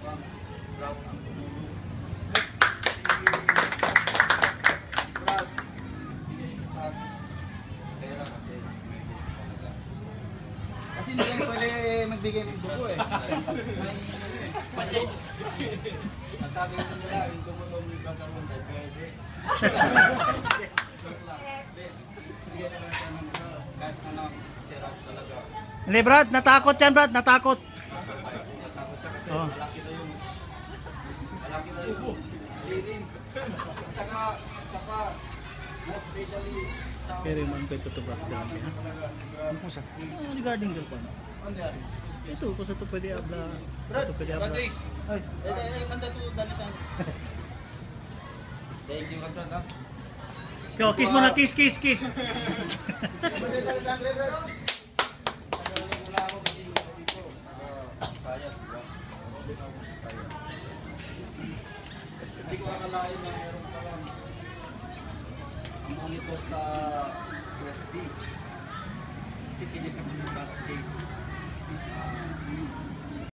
Brad ang tumulong. Si Brad, bigay siya sa akin. Pera kasi emergency talaga. Kasi hindi ka pwede magbigay ng dugo eh. Ang sabi ko nila, yung tumulong ni Brad ang hindi pwede. Bigyan na lang siya ng cash na lang. Kasi rush talaga. Hindi Brad, natakot yan Brad, natakot. Natakot siya kasi Oh. malaki na yung feelings. Saka most especially Pero yung kwento to Brad, grabe ha. Ano po sa? Regarding girlfriend. Ano yan? Ito, kung sa to pwede abla. Brad, Ito pwede abla. Ay, manda to dali sa amin. thank you, Brad, ha? Yo, kiss mo na, kiss, kiss, kiss. Kasi dali sa amin, Brad. Wala ako kasi dito. Sayas, di ba? Hindi ako sa sayas. Hindi ko akalain na meron pa lang ang monitor sa